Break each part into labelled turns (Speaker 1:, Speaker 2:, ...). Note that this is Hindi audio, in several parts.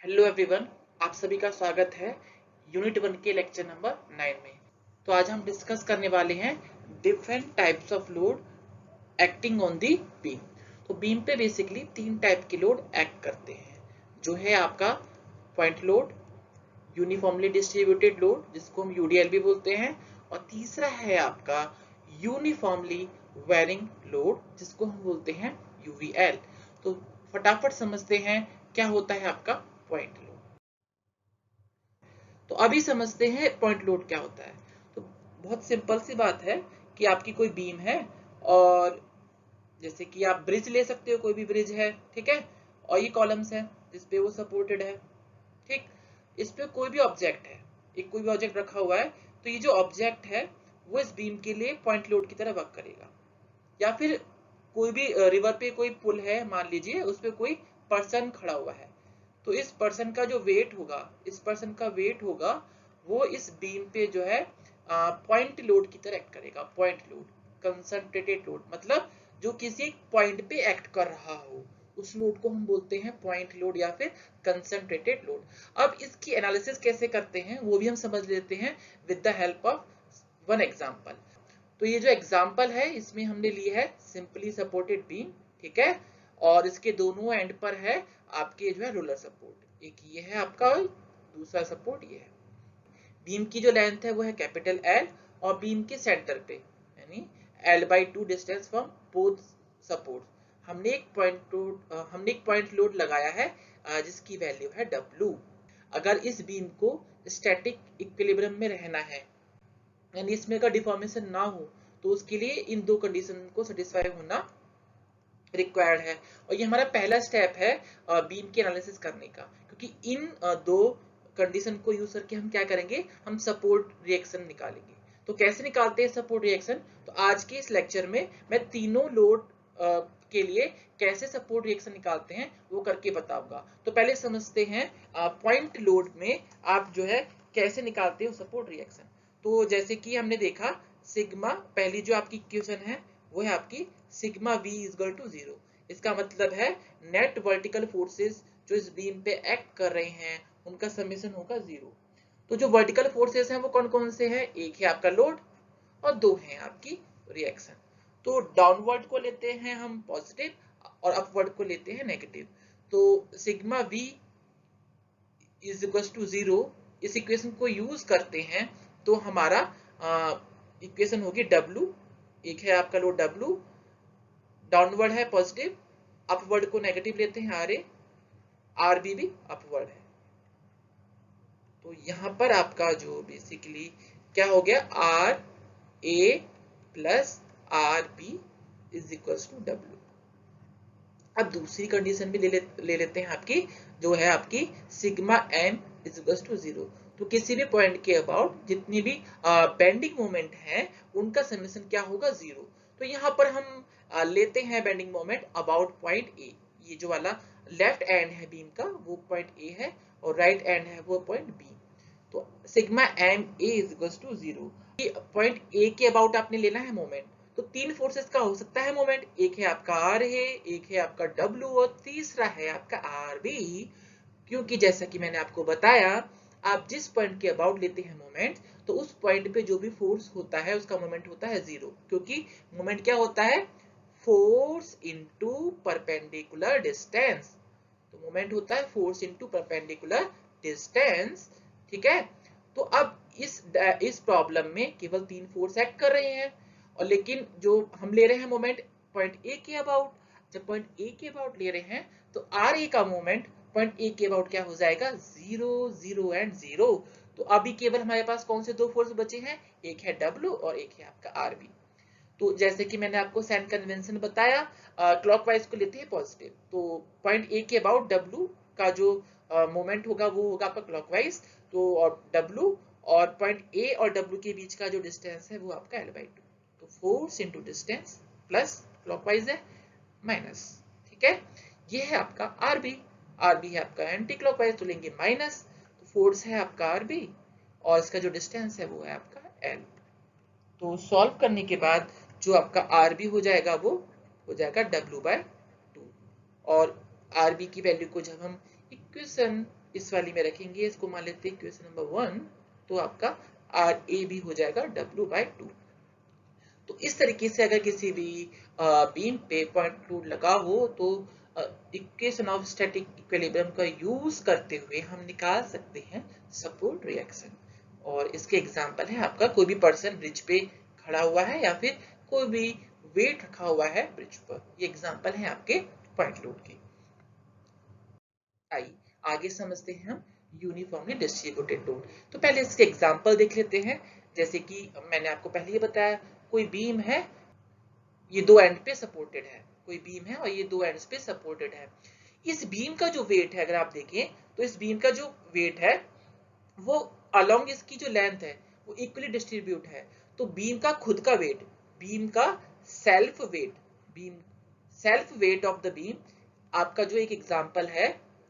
Speaker 1: हेलो एवरीवन, आप सभी का स्वागत है यूनिट 1 के लेक्चर नंबर 9 में। तो आज हम डिस्कस करने वाले हैं different types of load acting on the beam. तो बीम पे बेसिकली तीन टाइप के लोड एक्ट करते हैं, जो है आपका point load, uniformly distributed load जिसको हम यूडीएल भी बोलते हैं, और तीसरा है आपका यूनिफॉर्मली वेरिंग लोड जिसको हम बोलते हैं यूवीएल। तो फटाफट समझते हैं क्या होता है आपका पॉइंट लोड। तो अभी समझते हैं पॉइंट लोड क्या होता है। तो बहुत सिंपल सी बात है कि आपकी कोई बीम है, और जैसे कि आप ब्रिज ले सकते हो, कोई भी ब्रिज है, ठीक है, और ये कॉलम्स है जिसपे वो सपोर्टेड है, ठीक। इस पे कोई भी ऑब्जेक्ट है, एक कोई भी ऑब्जेक्ट रखा हुआ है, तो ये जो ऑब्जेक्ट है वो इस बीम के लिए पॉइंट लोड की तरह वर्क करेगा। या फिर कोई भी रिवर पे कोई पुल है, मान लीजिए उस पे कोई पर्सन खड़ा हुआ है, तो इस पर्सन का जो वेट होगा, इस पर्सन का वेट होगा, वो इस बीम पे जो है पॉइंट लोड की तरह एक्ट करेगा। पॉइंट लोड, कंसंट्रेटेड लोड, मतलब जो किसी पॉइंट पे एक्ट कर रहा हो, उस लोड को हम बोलते हैं पॉइंट लोड या फिर कंसंट्रेटेड लोड। अब इसकी एनालिसिस कैसे करते हैं वो भी हम समझ लेते हैं with the help of one example. तो ये जो एग्जांपल है इसमें हमने ली है सिंपली सपोर्टेड बीम, ठीक है, और इसके दोनों एंड पर है आपके जो है रोलर सपोर्ट। एक ये है आपका, दूसरा सपोर्ट ये है। बीम की जो लेंथ है वो है कैपिटल एल, और बीम के सेंटर पे यानी L/2 distance from both support हमने एक पॉइंट लोड लगाया है जिसकी वैल्यू है W। अगर इस बीम को स्टैटिक इक्विलिब्रियम में रहना है, यानी इसमें का डिफॉर्मेशन ना हो, तो उसके लिए इन दो कंडीशन को सेटिस्फाई होना रिक्वायर्ड है। और ये हमारा पहला स्टेप है बीम के एनालिसिस करने का, क्योंकि इन दो कंडीशन को यूज करके हम क्या करेंगे, हम सपोर्ट रिएक्शन निकालेंगे। तो कैसे निकालते हैं सपोर्ट रिएक्शन, तो आज के इस लेक्चर में मैं तीनों लोड के लिए कैसे सपोर्ट रिएक्शन निकालते हैं वो करके बताऊंगा। तो पहले समझते हैं पॉइंट लोड में आप जो है कैसे निकालते हो सपोर्ट रिएक्शन। तो जैसे कि हमने देखा, सिग्मा, पहली जो आपकी इक्वेशन है वो है आपकी sigma v is equal to 0। इसका मतलब है नेट वर्टिकल फोर्सेस जो इस बीम पे एक्ट कर रहे हैं उनका समेशन होगा 0। तो जो वर्टिकल फोर्सेस हैं वो कौन कौन से हैं, एक है आपका लोड और दो हैं आपकी रिएक्शन। तो डाउनवर्ड को लेते हैं हम पॉजिटिव और अपवर्ड को लेते हैं नेगेटिव। तो sigma v is equal to 0, इस इक्वेशन को यूज करते हैं तो हमारा इक्वेशन होगी W, एक है आपका लोड W, डाउनवर्ड है पॉजिटिव, अपवर्ड को नेगेटिव लेते हैं RA, RB भी अपवर्ड है। तो यहां पर आपका जो बेसिकली क्या हो गया, RA plus RB is equal to W। अब दूसरी कंडीशन भी ले लेते हैं आपकी, जो है आपकी sigma m is equal to 0। तो किसी भी पॉइंट के अबाउट जितनी भी बेंडिंग मोमेंट है उनका समेशन क्या होगा, 0। तो यहाँ पर हम लेते हैं bending moment about point A। ये जो वाला लेफ्ट एंड है बीम का वो पॉइंट A है, और राइट एंड है वो पॉइंट B। तो sigma m A is equal to 0। Point A के अबाउट आपने लेना है मोमेंट। तो तीन फोर्सेस का हो सकता है मोमेंट, एक है आपका R है, एक है आपका W, और तीसरा है आपका RB। क्योंकि जैसा कि मैंने आपको बताया, आप जिस पॉइंट के अबाउट लेते हैं मोमेंट, तो उस पॉइंट पे जो भी फोर्स होता है उसका मोमेंट होता है 0। क्योंकि मोमेंट क्या होता है, फोर्स इनटू परपेंडिकुलर डिस्टेंस। तो मोमेंट होता है फोर्स इनटू परपेंडिकुलर डिस्टेंस, ठीक है। तो अब इस प्रॉब्लम में केवल तीन फोर्स एक्ट कर रहे हैं, और लेकिन जो हम ले रहे हैं मोमेंट पॉइंट ए के अबाउट, जब पॉइंट ए के अबाउट ले रहे हैं तो आर ए का मोमेंट पॉइंट ए के अबाउट क्या हो जाएगा, 0 0 एंड 0। तो अभी केवल हमारे पास कौन से दो फोर्स बचे हैं, एक है W और एक है आपका RB। तो जैसे कि मैंने आपको साइन कन्वेंशन बताया, क्लॉकवाइज को लेते हैं पॉजिटिव, तो पॉइंट ए के अबाउट W का जो मोमेंट होगा वो होगा आपका क्लॉकवाइज। तो और W और पॉइंट ए और W के बीच का जो डिस्टेंस है वो आपका L/2। तो force into distance plus clockwise है माइनस, ठीक है। ये है आपका RB, RB है आपका एंटी क्लॉकवाइज, तो लेंगे माइनस। तो फोर्स है आपका RB और इसका जो डिस्टेंस है वो है आपका L। तो सॉल्व करने के बाद जो आपका RB हो जाएगा वो हो जाएगा W/2। और RB की वैल्यू को जब हम इक्वेशन इस वाली में रखेंगे, इसको मान लेते हैं क्वेश्चन नंबर 1, तो आपका RA भी हो जाएगा W/2। तो इस तरीके से अगर किसी भी बीम पे पॉइंट लोड लगा हो तो इक्वेशन ऑफ स्टैटिक इक्विलिब्रियम का यूज करते हुए हम निकाल सकते हैं सपोर्ट रिएक्शन। और इसके एग्जांपल है आपका कोई भी पर्सन ब्रिज पे खड़ा हुआ है या फिर कोई भी वेट रखा हुआ है ब्रिज पर। ये एग्जांपल है आपके पॉइंट लोड के। आइए आगे समझते हैं हम यूनिफॉर्मली डिस्ट्रीब्यूटेड लोड। तो पहले इसके एग्जांपल देख लेते हैं। जैसे कि मैंने आपको पहले ही बताया, कोई बीम है, ये दो एंड पे सपोर्टेड है, कोई बीम है और ये दो एंड्स पे सपोर्टेड है। इस बीम का जो वेट है अगर आप देखें तो इस बीम का जो वेट है वो अलोंग इसकी जो लेंथ है वो इक्वली डिस्ट्रीब्यूट है। तो बीम का खुद का वेट, बीम का self weight, beam self weight of the beam आपका जो एक एग्जांपल है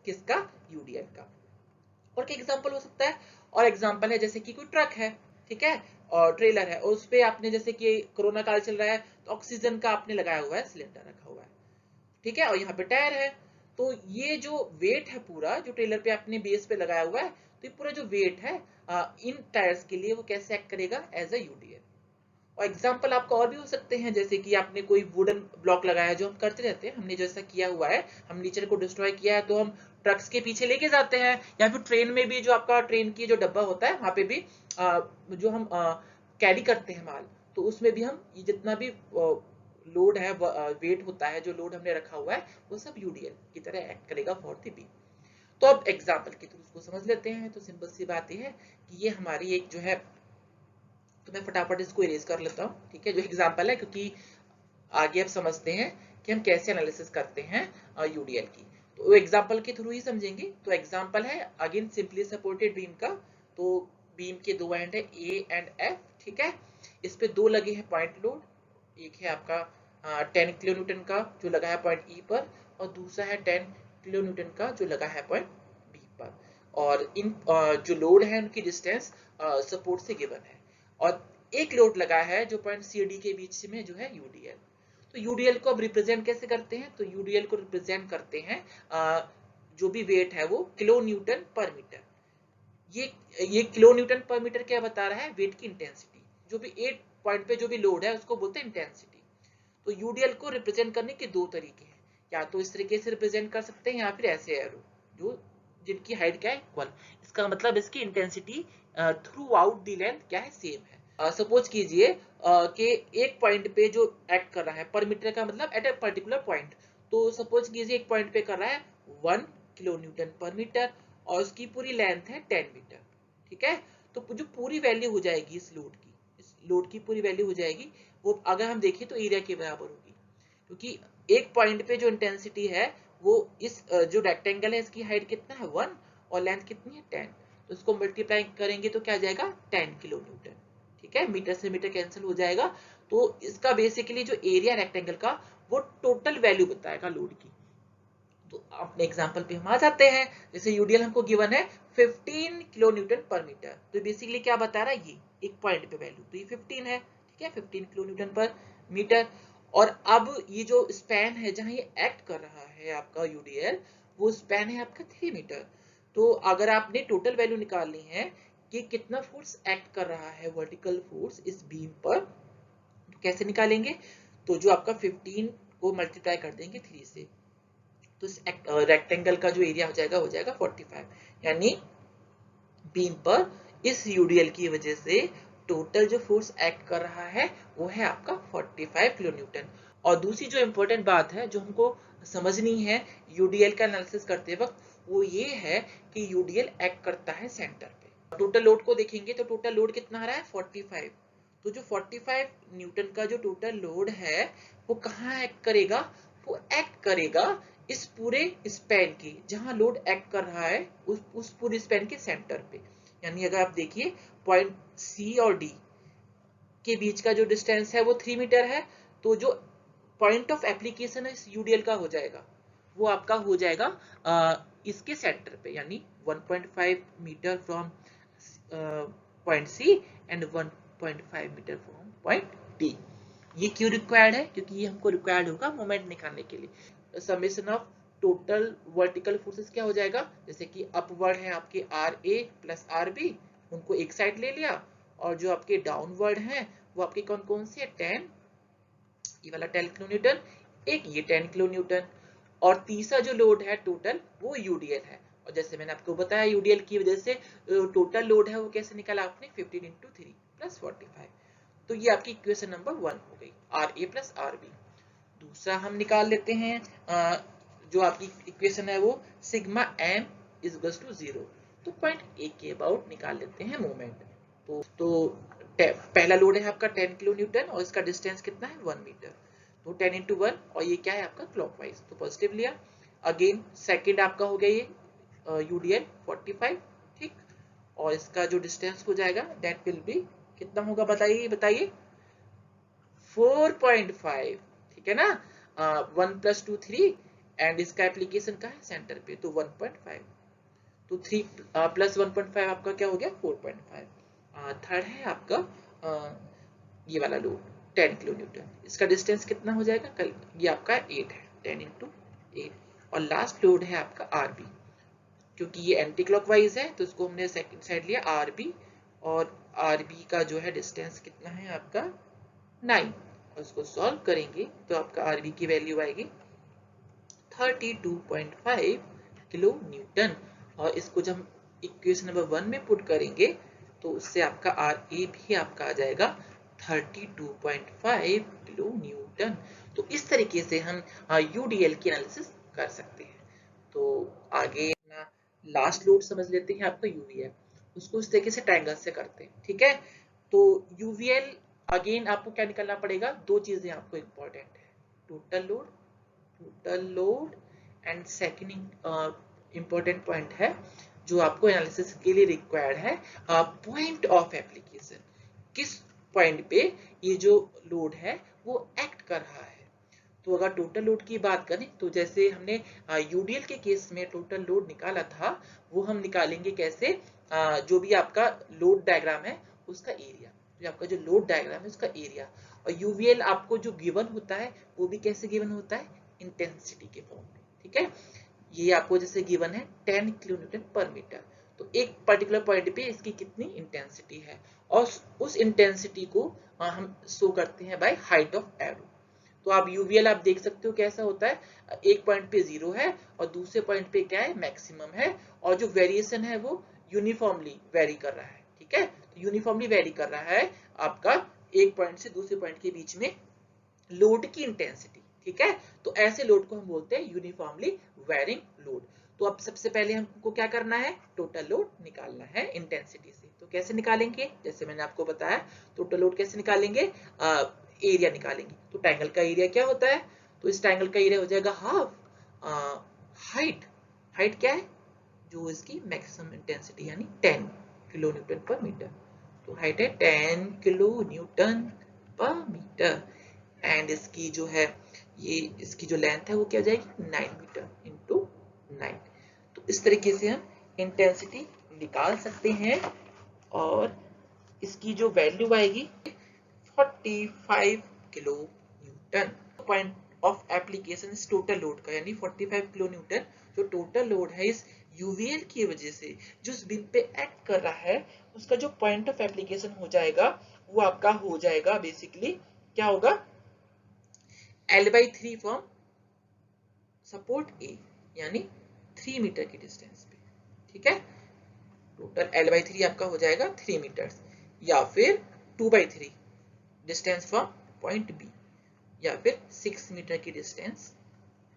Speaker 1: किसका, यूडीएल का। और क्या एग्जांपल हो सकता है, और एग्जांपल है जैसे कि कोई ट्रक है, ठीक है, और ट्रेलर है और उस पे आपने जैसे कि कोरोना काल चल रहा है तो ऑक्सीजन का आपने लगाया हुआ है, सिलेंडर रखा हुआ है, ठीक है, और यहाँ पे टायर है। तो ये जो वेट है पूरा जो ट्रेलर पे आपने बेस पे लगाया हुआ है, तो ये पूरा जो वेट है इन टायर्स के लिए वो कैसे एक्ट करेगा, एज अ यूडीएल। और एग्जाम्पल आपका और भी हो सकते हैं, जैसे कि आपने कोई वुडन ब्लॉक लगाया है, जो हम करते रहते हैं, हमने जैसा किया हुआ है, हम नेचर को डिस्ट्रॉय किया है तो हम ट्रक्स के पीछे लेके जाते हैं, या फिर ट्रेन में भी जो आपका ट्रेन की जो डब्बा होता है वहां पे भी जो हम कैरी करते हैं माल, तो उसमें भी हम ये जितना भी लोड है, वेट होता है, जो लोड हमने रखा हुआ है वो सब यूडीएल की तरह एक्ट करेगा फॉर द बीम। तो अब एग्जाम्पल के थ्रू उसको समझ लेते हैं। तो सिंपल सी बात यह है कि ये हमारी एक जो है, तो मैं फटाफट इसको इरेज कर लेता हूँ, ठीक है, जो एग्जांपल है, क्योंकि आगे अब समझते हैं कि हम कैसे एनालिसिस करते हैं यूडीएल की। तो एग्जांपल के थ्रू ही समझेंगे। तो एग्जांपल है अगेन सिंपली सपोर्टेड बीम का। तो बीम के दो एंड है ए एंड एफ, ठीक है, इस पे दो लगे हैं पॉइंट लोड, एक है आपका 10 किलो न्यूटन का जो लगा है पॉइंट ई पर, और दूसरा है 10 किलो न्यूटन का जो लगा है पॉइंट बी पर। और इन जो लोड है उनकी डिस्टेंस सपोर्ट से गिवन है, और एक लोड लगा है जो पॉइंट सी डी के बीच में जो है यूडीएल। तो यूडीएल को अब रिप्रेजेंट कैसे करते हैं, तो यूडीएल को रिप्रेजेंट करते हैं जो भी वेट है वो किलो न्यूटन पर मीटर। ये किलो न्यूटन पर मीटर क्या बता रहा है, वेट की इंटेंसिटी। जो भी 8 पॉइंट पे जो भी लोड है उसको बोलते हैं इंटेंसिटी। तो यूडीएल को रिप्रेजेंट करने के दो तरीके हैं, या तो इस तरीके से रिप्रेजेंट कर सकते हैं या फिर ऐसे एरो, जो जिनकी हाइट क्या है, इक्वल। इसका मतलब इसकी intensity through out the length क्या है, सेम है। सपोज कीजिए कि एक पॉइंट पे जो एक्ट कर रहा है, पर मीटर का मतलब एट ए पर्टिकुलर पॉइंट, तो सपोज कीजिए एक पॉइंट पे कर रहा है 1 किलो न्यूटन पर मीटर और उसकी पूरी लेंथ है 10 मीटर, ठीक है। तो जो पूरी वैल्यू हो जाएगी इस लोड की पूरी वैल्यू हो जाएगी वो, अगर हम देखें तो एरिया के बराबर होगी, क्योंकि एक पॉइंट पे जो इंटेंसिटी है वो इस जो रेक्टेंगल है इसकी हाइट कितना है 1 और लेंथ कितनी है 10, तो इसको मल्टीप्लाई करेंगे तो क्या जाएगा 10 किलो न्यूटन, ठीक है, मीटर से मीटर कैंसिल हो जाएगा। तो इसका बेसिकली जो एरिया रेक्टेंगल का वो टोटल वैल्यू बताएगा लोड की। तो अपने एग्जांपल पे हम आ जाते हैं। जैसे यूडीएल हमको गिवन है 15 किलो न्यूटन पर मीटर, तो बेसिकली क्या बता रहा है, ये एक पॉइंट पे वैल्यू तो ये 15 है, ठीक है, 15 किलो न्यूटन पर मीटर। और अब ये जो स्पैन है जहां ये एक्ट कर रहा है आपका यूडीएल, वो स्पैन है आपका 3 मीटर। तो अगर आपने टोटल वैल्यू निकालनी है कि कितना फोर्स एक्ट कर रहा है, वर्टिकल फोर्स इस बीम पर, तो कैसे निकालेंगे, तो जो आपका 15 को मल्टीप्लाई कर देंगे 3 से, तो रेक्टेंगल का जो एरिया हो जाएगा 45, यानी बीम पर इस यूडीएल की वजह से टोटल जो फोर्स एक्ट कर रहा है वो है आपका 45 किलो न्यूटन। और दूसरी जो इंपॉर्टेंट बात है जो हमको समझनी है यूडीएल का एनालिसिस करते वक्त, वो ये है कि यूडीएल एक्ट करता है सेंटर पे। टोटल लोड को देखेंगे तो टोटल लोड कितना आ रहा है 45, तो जो 45 न्यूटन का जो टोटल लोड है वो कहाँ एक्ट करेगा, वो एक्ट करेगा इस पूरे स्पैन की, जहां लोड एक्ट कर रहा है उस पूरे स्पैन के सेंटर पे। यानी अगर आप देखिए पॉइंट सी और डी के बीच का जो डिस्टेंस है वो 3 मीटर है, तो जो पॉइंट ऑफ एप्लीकेशन है इस यूडीएल का हो जाएगा, वो आपका हो जाएगा इसके सेंटर पे, यानी 1.5 metre from point C and 1.5 metre from point D. ये क्यों रिक्वायर्ड है, क्योंकि ये हमको रिक्वायर्ड होगा मोमेंट निकालने के लिए। Summation of total vertical forces क्या हो जाएगा, जैसे कि अपवर्ड है आपके R A plus R B, उनको एक साइड ले लिया, और जो आपके डाउनवर्ड हैं वो आपके कौन कौन से, 10, ये वाला 10 किलो न्यूटन, एक ये 10 किलो न्यूटन, और तीसरा जो लोड है टोटल वो यूडीएल है। और जैसे मैंने आपको बताया यूडीएल की वजह से टोटल लोड है वो कैसे निकाला आपने, 15 इंटू 3 प्लस 45। तो ये आपकी इक्वेशन नंबर 1 हो गई, R A plus R B. दूसरा हम निकाल लेते हैं जो आपकी इक्वेशन है वो sigma M is equals to 0। तो पॉइंट ए के अबाउट निकाल लेते हैं मोमेंट। तो पहला लोड है आपका 10 किलो न्यूटन और इसका डिस्टेंस कितना है, 1 मीटर। तो 10 इंटू 1, और ये क्या है आपका क्लॉकवाइज, तो पॉजिटिव लिया। अगेन सेकंड आपका हो गया ये यूडीएल 45, ठीक, और इसका जो डिस्टेंस हो जाएगा दैट विल बी कितना होगा, बताइए बताइए, 4.5, ठीक है ना। 1 + 2 3, एंड इसका एप्लीकेशन का है सेंटर पे, तो 1.5, तो 3 + 1.5 आपका क्या हो गया, 4.5। थर्ड है आपका ये वाला लोड 10 किलो न्यूटन, इसका डिस्टेंस कितना हो जाएगा, कल ये आपका 8 है, 10 इंटू 8। और लास्ट लोड है आपका आरबी, क्योंकि ये एंटी क्लॉकवाइज है तो इसको हमने सेकंड साइड लिया आरबी, और आरबी का जो है डिस्टेंस कितना है आपका 9, और उसको सॉल्व करेंगे तो आपका आरबी की वैल्यू आएगी 32.5 किलो न्यूटन। और इसको जब हम इक्वेशन नंबर 1 में पुट करेंगे तो उससे आपका आर ए भी आपका आ जाएगा 32.5 किलो न्यूटन। तो इस तरीके से हम यूडीएल की एनालिसिस कर सकते हैं। तो आगे अपना लास्ट लोड समझ लेते हैं आपका यूवीएल, उसको इस तरीके से ट्रायंगल से करते हैं, ठीक है। तो यूवीएल अगेन आपको क्या निकालना पड़ेगा, दो चीजें आपको इंपॉर्टेंट है, total load and second important point है जो आपको एनालिसिस के लिए रिक्वायर्ड है, पॉइंट ऑफ एप्लीकेशन, किस पॉइंट पे ये जो लोड है वो एक्ट कर रहा है। तो अगर टोटल लोड की बात करें तो जैसे हमने यूडीएल के केस में टोटल लोड निकाला था, वो हम निकालेंगे कैसे, जो भी आपका लोड डायग्राम है उसका एरिया, जो आपका जो लोड डायग्राम है उसका एरिया, और यूवीएल आपको जो गिवन होता है वो भी कैसे गिवन होता है, इंटेंसिटी के फॉर्म में, ठीक है। ये आपको जैसे गिवन है 10 किलो न्यूटन पर मीटर, तो एक पर्टिकुलर पॉइंट पे इसकी कितनी इंटेंसिटी है, और उस इंटेंसिटी को हम शो करते हैं बाय हाइट ऑफ एरो। तो आप यूवीएल आप देख सकते हो कैसा होता है, एक पॉइंट पे 0 है और दूसरे पॉइंट पे क्या है, मैक्सिमम है, और जो वेरिएशन है वो यूनिफॉर्मली वेरी कर रहा है, ठीक है। तो यूनिफॉर्मली वेरी कर रहा है आपका एक पॉइंट से दूसरे पॉइंट के बीच में लोड की इंटेंसिटी, ठीक है। तो ऐसे लोड को हम बोलते हैं यूनिफॉर्मली वेरिंग लोड। तो अब सबसे पहले हमको क्या करना है, टोटल लोड निकालना है इंटेंसिटी से। तो कैसे निकालेंगे, जैसे मैंने आपको बताया टोटल लोड कैसे निकालेंगे, एरिया निकालेंगे। तो ट्रायंगल का एरिया क्या होता है, तो इस ट्रायंगल का एरिया हो जाएगा हाफ हाइट, हाइट क्या है, जो इसकी मैक्सिमम इंटेंसिटी यानी 10 किलो न्यूटन पर मीटर। तो हाइट है 10 किलो न्यूटन पर मीटर, एंड इसकी जो है ये इसकी जो लेंथ है वो क्या हो जाएगी 9 मीटर इंटू 9। तो इस तरीके से हम इंटेंसिटी निकाल सकते हैं, और इसकी जो वैल्यू आएगी 45 kilo Newton. Point of application इस टोटल लोड का यानी 45 किलो न्यूटन जो टोटल लोड है इस यूवीएल की वजह से जिस बिन पे एक्ट कर रहा है उसका जो पॉइंट ऑफ एप्लीकेशन हो जाएगा वो आपका हो जाएगा बेसिकली क्या होगा, L/3 फ्रॉम सपोर्ट ए, यानी 3 मीटर की डिस्टेंस पे, ठीक है। टोटल L/3 आपका हो जाएगा 3 मीटर, या फिर 2/3 डिस्टेंस फ्रॉम पॉइंट बी, या फिर 6 मीटर की डिस्टेंस,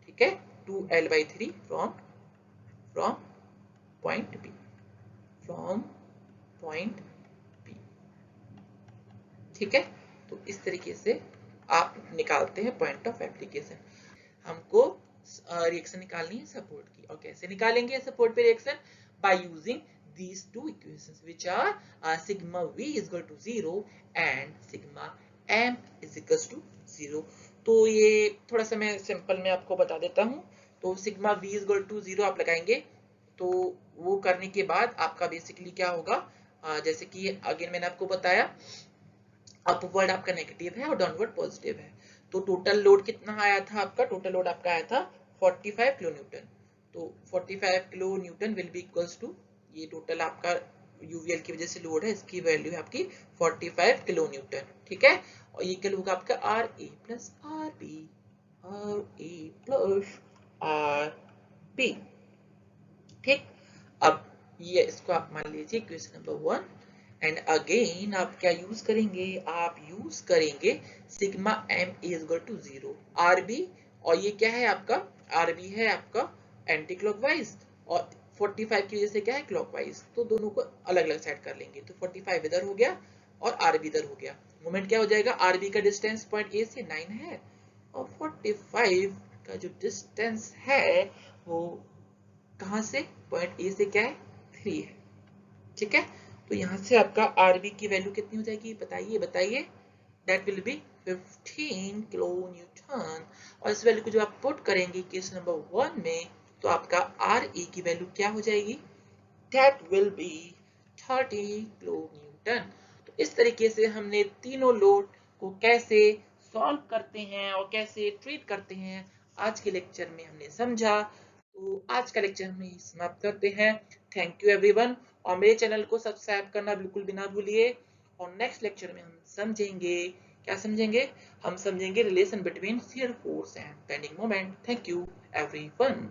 Speaker 1: ठीक है, 2L/3 from point B, from point B, ठीक है। तो इस तरीके से आप निकालते हैं पॉइंट ऑफ एप्लीकेशन। हमको रिएक्शन निकालनी है सपोर्ट की, और कैसे निकालेंगे सपोर्ट पे reaction, by using these two equations which are sigma v is equal to 0 and sigma m is equal to 0। तो ये थोड़ा सा मैं सिंपल में आपको बता देता हूँ। तो sigma v is equal to 0 आप लगाएंगे, तो वो करने के बाद आपका बेसिकली क्या होगा, जैसे कि अगेन मैंने आपको बताया अपवर्ड आपका नेगेटिव है और डाउनवर्ड पॉजिटिव है। तो टोटल लोड कितना आया था आपका, टोटल लोड आपका आया था 45 किलो न्यूटन। तो 45 kilo newton will be equals to, ये टोटल आपका यूवीएल की वजह से लोड है, इसकी वैल्यू है आपकी 45 किलो न्यूटन, ठीक है। और ये क्या होगा आपका R A plus R B, R A plus R B, ठीक। अब ये इसको आप मान लीजिए क्वेश्चन नंबर 1। एंड अगेन आप क्या यूज करेंगे, आप यूज करेंगे sigma M is equal to 0 R B, और ये क्या है आपका आर बी है आपका एंटी क्लॉकवाइज, और 45 की वजह से क्या है क्लॉकवाइज, तो दोनों को अलग अलग साइड कर लेंगे। तो 45 इधर हो गया और आर बी इधर हो गया। मोमेंट क्या हो जाएगा, आर बी का डिस्टेंस पॉइंट ए से 9 है, और 45 का जो डिस्टेंस है वो कहां से, पॉइंट ए से क्या है 3 है, ठीक है। तो यहां से आपका आरबी की वैल्यू कितनी हो जाएगी, बताइए बताइए। That will be 15 kilo Newton. और इस वैल्यू को जो आप पुट करेंगे केस नंबर 1 में, तो आपका आर ई की वैल्यू क्या हो जाएगी, that will be 30 kilo newton. तो इस तरीके से हमने तीनों लोड को कैसे सॉल्व करते हैं और कैसे ट्रीट करते हैं आज के लेक्चर में हमने समझा। तो आज का लेक्चर हम यहीं समाप्त करते हैं। थैंक यू एवरीवन, और मेरे चैनल को सब्सक्राइब करना बिल्कुल भी ना भूलिए। और नेक्स्ट लेक्चर में हम समझेंगे, क्या समझेंगे, हम समझेंगे relation between shear force and bending moment. Thank you everyone.